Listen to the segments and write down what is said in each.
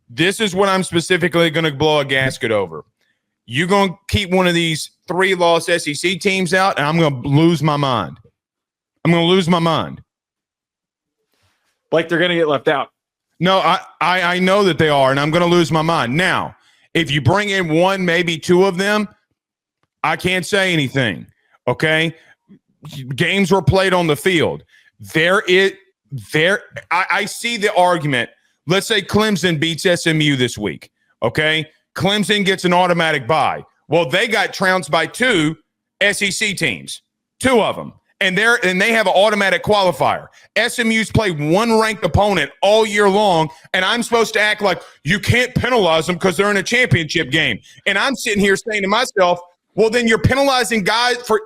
This is what I'm specifically going to blow a gasket over. You're going to keep one of these 3-loss SEC teams out, and I'm going to lose my mind. I'm going to lose my mind. Like they're going to get left out. No, I know that they are, and I'm going to lose my mind. Now, if you bring in one, maybe two of them, I can't say anything, okay? Games were played on the field. I see the argument. Let's say Clemson beats SMU this week, okay? Clemson gets an automatic bye. Well, they got trounced by 2 SEC teams, 2 of them. And they have an automatic qualifier. SMU's played one ranked opponent all year long, and I'm supposed to act like you can't penalize them because they're in a championship game. And I'm sitting here saying to myself, well, then you're penalizing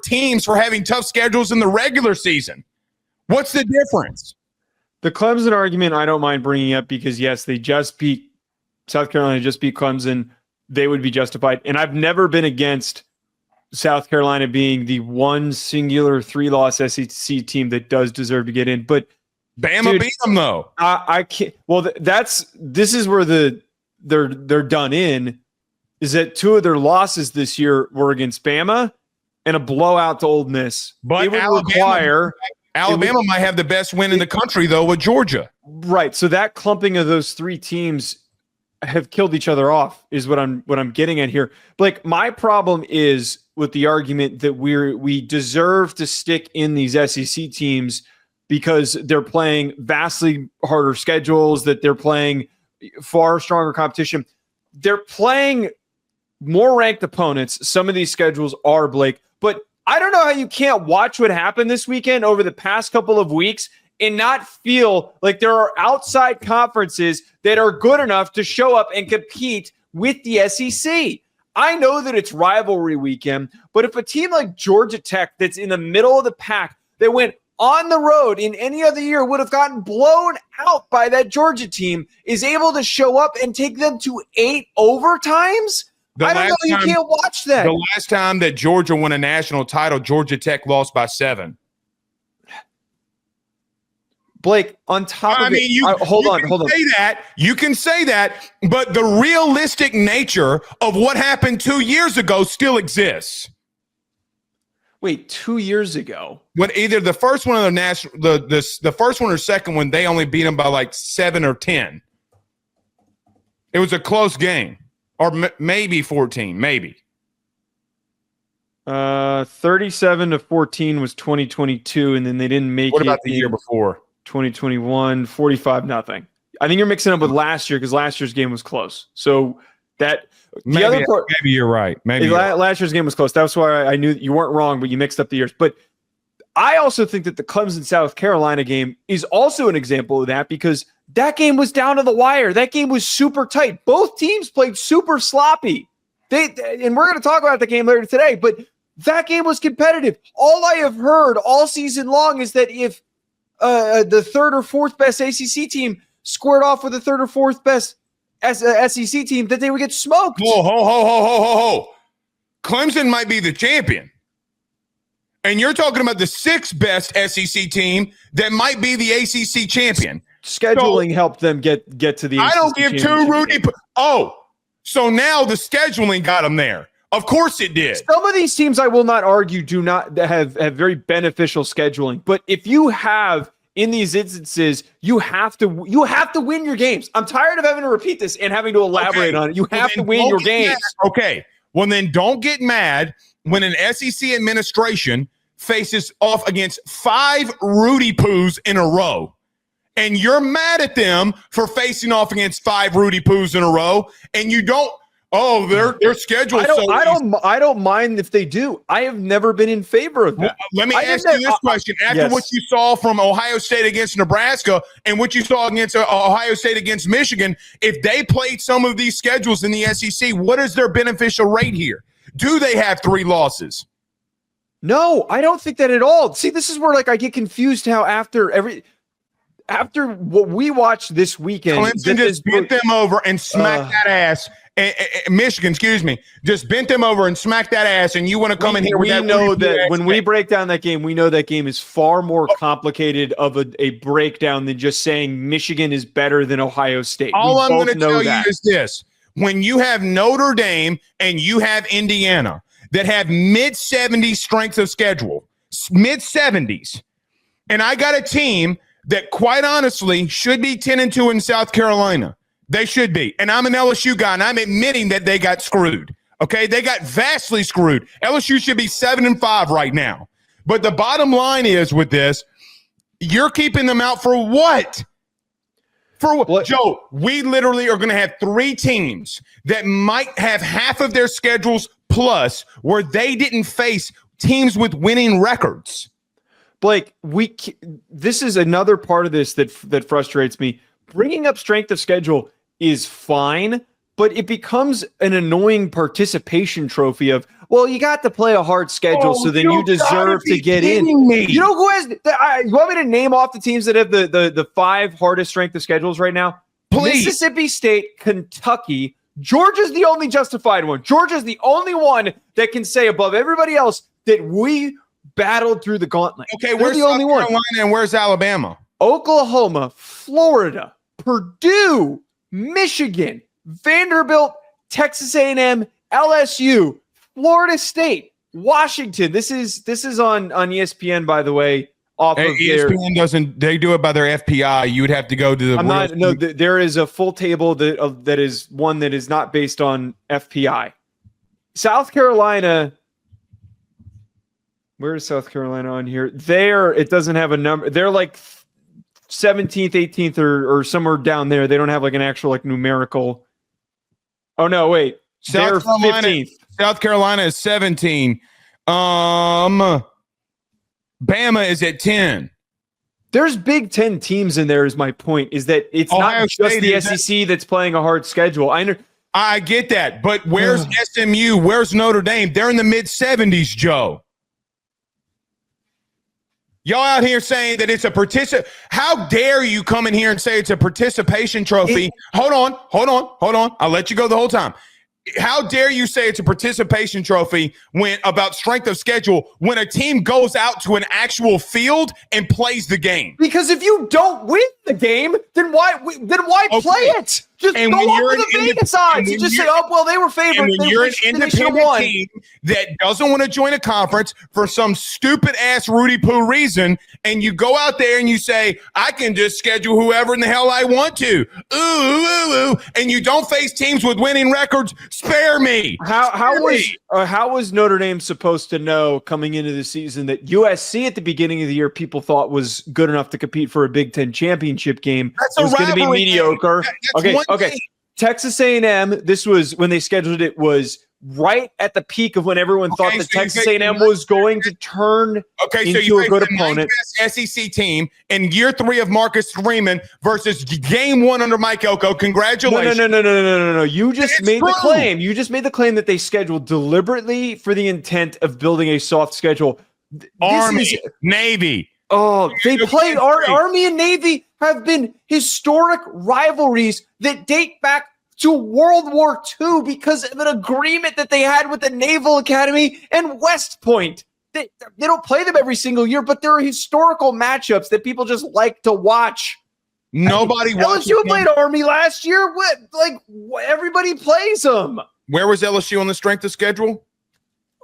teams for having tough schedules in the regular season. What's the difference? The Clemson argument I don't mind bringing up because, yes, they just beat South Carolina, just beat Clemson. They would be justified. And I've never been against South Carolina being the one singular 3-loss SEC team that does deserve to get in, but Bama beat them though. I can't. Well, this is where they're done in. Is that 2 of their losses this year were against Bama and a blowout to Ole Miss. But it would Alabama might have the best win in the country though with Georgia. Right. So that clumping of those 3 teams have killed each other off is what I'm getting at here. Like my problem is with the argument that we deserve to stick in these SEC teams because they're playing vastly harder schedules, that they're playing far stronger competition. They're playing more ranked opponents. Some of these schedules are, Blake, but I don't know how you can't watch what happened this weekend over the past couple of weeks and not feel like there are outside conferences that are good enough to show up and compete with the SEC. I know that it's rivalry weekend, but if a team like Georgia Tech that's in the middle of the pack that went on the road in any other year would have gotten blown out by that Georgia team is able to show up and take them to 8 overtimes, I don't know. You can't watch that. The last time that Georgia won a national title, Georgia Tech lost by 7. Blake, on top of it, hold on. You can say that, but the realistic nature of what happened 2 years ago still exists. Wait, 2 years ago? When either the first one or the first one or second one, they only beat them by like 7 or 10. It was a close game, or maybe 14, maybe. 37-14 was 2022, and then they didn't make it. What about the year before? 2021, 45-0. I think you're mixing up with last year because last year's game was close. So that maybe you're right. Last year's game was close. That's why I knew you weren't wrong, but you mixed up the years. But I also think that the Clemson South Carolina game is also an example of that because that game was down to the wire. That game was super tight. Both teams played super sloppy. And we're going to talk about the game later today, but that game was competitive. All I have heard all season long is that if the 3rd or 4th best ACC team squared off with the 3rd or 4th best SEC team, that they would get smoked. Whoa, ho. Clemson might be the champion. And you're talking about the 6th best SEC team that might be the ACC champion. Scheduling helped them get to the ACC I don't give 2 Rudy. So now the scheduling got them there. Of course it did. Some of these teams, I will not argue, do not have very beneficial scheduling. But if you have, in these instances, you have to win your games. I'm tired of having to repeat this and having to elaborate on it. You have to win your games. Okay. Well, then don't get mad when an SEC administration faces off against 5 Rudy Poos in a row. And you're mad at them for facing off against 5 Rudy Poos in a row, and you don't. Oh, their schedule. I don't mind if they do. I have never been in favor of that. Let me ask you this question: after what you saw from Ohio State against Nebraska and what you saw against Ohio State against Michigan, if they played some of these schedules in the SEC, what is their beneficial rate here? Do they have 3 losses? No, I don't think that at all. See, this is where I get confused. How after what we watched this weekend, Clemson just bent them over and smacked that ass Michigan, just bent them over and smacked that ass, and you want to come in here with that? We know that when we break down that game, we know that game is far more complicated of a breakdown than just saying Michigan is better than Ohio State. All I'm going to tell you is this. When you have Notre Dame and you have Indiana that have mid-70s strength of schedule, mid-70s, and I got a team that quite honestly should be 10-2 in South Carolina. They should be. And I'm an LSU guy, and I'm admitting that they got screwed. Okay? They got vastly screwed. LSU should be 7-5 right now. But the bottom line is with this, you're keeping them out for what? For what? Joe, we literally are going to have 3 teams that might have half of their schedules plus where they didn't face teams with winning records. Blake, this is another part of this that frustrates me. Bringing up strength of schedule is fine, but it becomes an annoying participation trophy of, well, you got to play a hard schedule, so then you deserve to get in. You know who has? You want me to name off the teams that have the 5 hardest strength of schedules right now? Please. Mississippi State, Kentucky. Georgia's the only justified one. Georgia's the only one that can say above everybody else that we battled through the gauntlet. Okay, where's the only one? And where's Alabama? Oklahoma, Florida, Purdue, Michigan, Vanderbilt, Texas A&M, LSU, Florida State, Washington. This is on ESPN, by the way. ESPN doesn't. They do it by their FPI. You would have to go to the. There is a full table that is one that is not based on FPI. South Carolina. Where is South Carolina on here? It doesn't have a number. They're like 17th, 18th, or somewhere down there. They don't have like an actual like numerical. Oh no, wait. They're 15th. South Carolina is 17. Bama is at 10. There's Big Ten teams in there. Is my point? Is that it's not just the SEC that's playing a hard schedule. I get that, but where's SMU? Where's Notre Dame? They're in the mid-70s, Joe. Y'all out here saying that it's a How dare you come in here and say it's a participation trophy? Hold on. I'll let you go the whole time. How dare you say it's a participation trophy about strength of schedule when a team goes out to an actual field and plays the game? Because if you don't win the game, then why play it? Just go up to the Vegas odds and just say, oh, well, they were favored. And when you're an independent team that doesn't want to join a conference for some stupid-ass Rudy Poo reason, and you go out there and you say, I can just schedule whoever in the hell I want to. Ooh, and you don't face teams with winning records, spare me. How was Notre Dame supposed to know coming into the season that USC at the beginning of the year people thought was good enough to compete for a Big Ten championship game? It was going to be mediocre. Okay. Texas A&M, this was when they scheduled it, was right at the peak of when everyone thought that Texas A&M was going to turn into a good opponent. SEC team in year 3 of Marcus Freeman versus game 1 under Mike Elko. Congratulations. No. You just made the claim. You just made the claim that they scheduled deliberately for the intent of building a soft schedule. Navy. Oh, they played Army and Navy have been historic rivalries that date back to World War II because of an agreement that they had with the Naval Academy and West Point. They don't play them every single year, but there are historical matchups that people just like to watch. Nobody watches. LSU played Army last year. Everybody plays them. Where was LSU on the strength of schedule?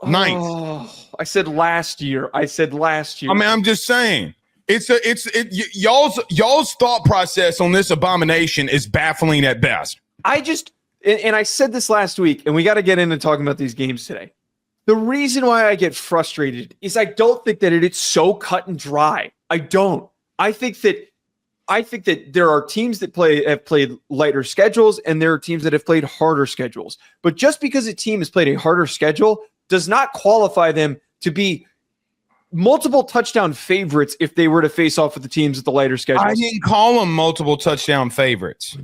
9th. Oh, I said last year. I mean, I'm just saying. Y'all's thought process on this abomination is baffling at best. I said this last week, and we got to get into talking about these games today. The reason why I get frustrated is I don't think that it's so cut and dry. I don't. I think that there are teams that have played lighter schedules, and there are teams that have played harder schedules. But just because a team has played a harder schedule does not qualify them to be multiple touchdown favorites if they were to face off with the teams with the lighter schedules. I didn't call them multiple touchdown favorites.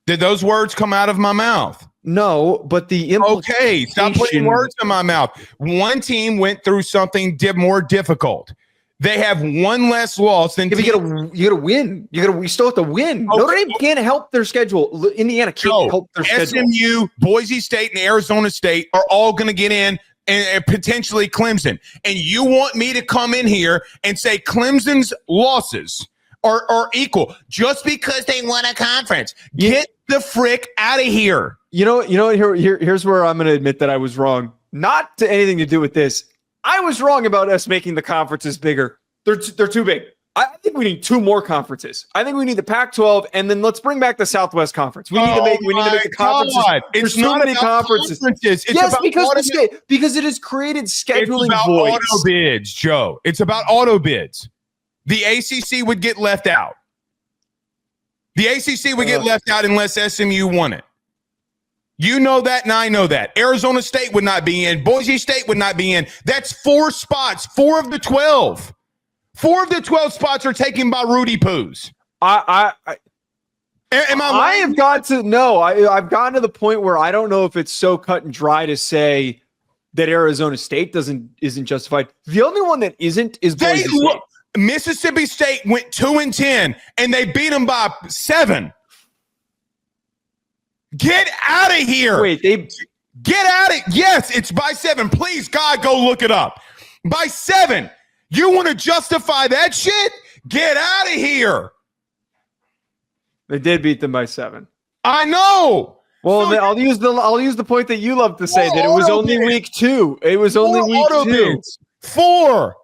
Did those words come out of my mouth? No, but the implication. Okay, stop putting words in my mouth. One team went through something more difficult. They have one less loss than you gotta win. You still have to win. Okay. Notre Dame can't help their schedule. Indiana can't help their schedule. SMU, Boise State, and Arizona State are all going to get in, and potentially Clemson. And you want me to come in here and say Clemson's losses are equal just because they won a conference? Get the frick out of here. You know. Here's where I'm going to admit that I was wrong. Not to anything to do with this. I was wrong about us making the conferences bigger. They're too big. I think we need 2 more conferences. I think we need the Pac-12, and then let's bring back the Southwest Conference. We need to make the conferences. There's too many conferences. It's yes, because it has created scheduling it's about voids. Auto bids, Joe. It's about auto bids. The ACC would get left out. The ACC would get left out unless SMU won it. You know that, and I know that. Arizona State would not be in. Boise State would not be in. That's 4 spots, 4 of the 12. 4 of the 12 spots are taken by Rudy Poos. Am I lying? I've gotten to the point where I don't know if it's so cut and dry to say that Arizona State isn't justified. The only one that isn't is Boise State. Mississippi State went 2-10, and they beat them by 7. Get out of here. Wait, get out of Yes, it's by 7. Please, God, go look it up. By 7. You want to justify that shit? Get out of here. They did beat them by 7. I know. Well, so I'll use the point that you love to say that it was only week 2. It was only week 2. 4.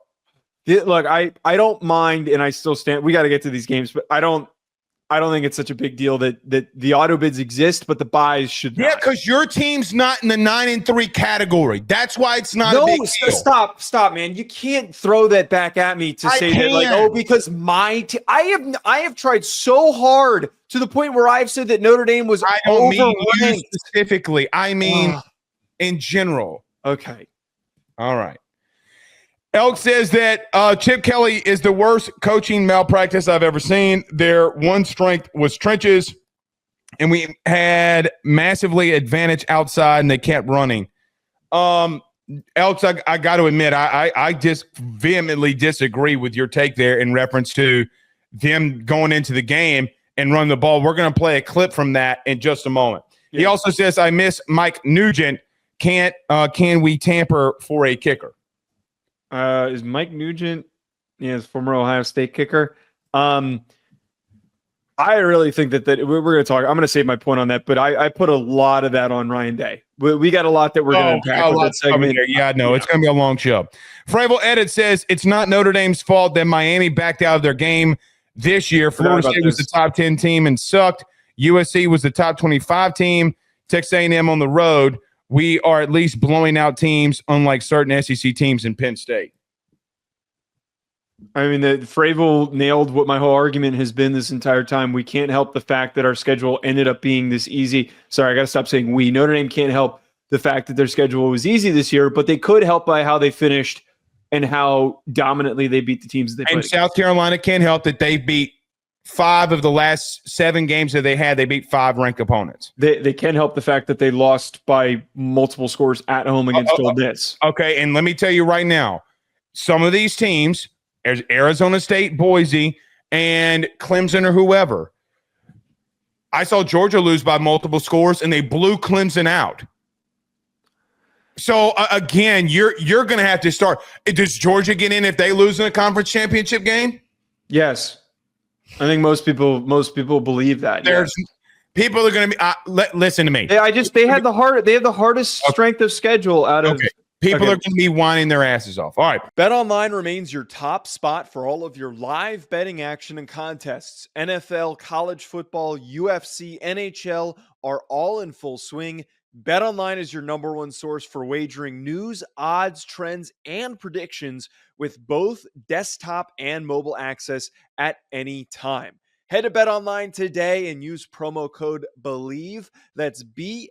Look, I don't mind, and I still stand. We got to get to these games, but I don't think it's such a big deal that the auto bids exist, but the buys should not. Yeah, because your team's not in the 9-3 category. That's why it's not a big deal. Stop, man. You can't throw that back at me to say that, because my team. I have tried so hard to the point where I've said that Notre Dame was I don't mean you specifically. I mean in general. Okay. All right. Elk says that Chip Kelly is the worst coaching malpractice I've ever seen. Their one strength was trenches, and we had massively advantage outside, and they kept running. Elks, I got to admit, I just vehemently disagree with your take there in reference to them going into the game and run the ball. We're going to play a clip from that in just a moment. Yeah. He also says, I miss Mike Nugent. Can we tamper for a kicker? Is Mike Nugent, his former Ohio State kicker. I really think that we're going to talk. I'm going to save my point on that, but I put a lot of that on Ryan Day. We got a lot that we're going to unpack with that segment. Yeah, no, it's going to be a long show. Fravel Edit says it's not Notre Dame's fault that Miami backed out of their game this year. Florida State was the top 10 team and sucked. USC was the top 25 team. Texas A&M on the road. We are at least blowing out teams, unlike certain SEC teams in Penn State. I mean, Fravel nailed what my whole argument has been this entire time. We can't help the fact that our schedule ended up being this easy. Sorry, I got to stop saying we. Notre Dame can't help the fact that their schedule was easy this year, but they could help by how they finished and how dominantly they beat the teams they played. And South Carolina can't help that they beat 5 of the last 7 games that they had. They beat 5 ranked opponents. They can help the fact that they lost by multiple scores at home against Ole Miss. Okay, and let me tell you right now, some of these teams, Arizona State, Boise, and Clemson or whoever, I saw Georgia lose by multiple scores, and they blew Clemson out. So, again, you're going to have to start. Does Georgia get in if they lose in a conference championship game? Yes. I think most people believe that. People are going to be. Listen to me. They have the hardest strength of schedule out of. Okay. People are going to be whining their asses off. All right. BetOnline remains your top spot for all of your live betting action and contests. NFL, college football, UFC, NHL are all in full swing. BetOnline is your number one source for wagering news, odds, trends, and predictions with both desktop and mobile access at any time. Head to BetOnline today and use promo code BELIEVE, that's BLEAV,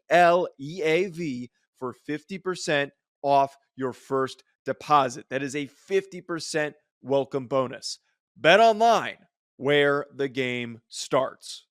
for 50% off your first deposit. That is a 50% welcome bonus. BetOnline, where the game starts.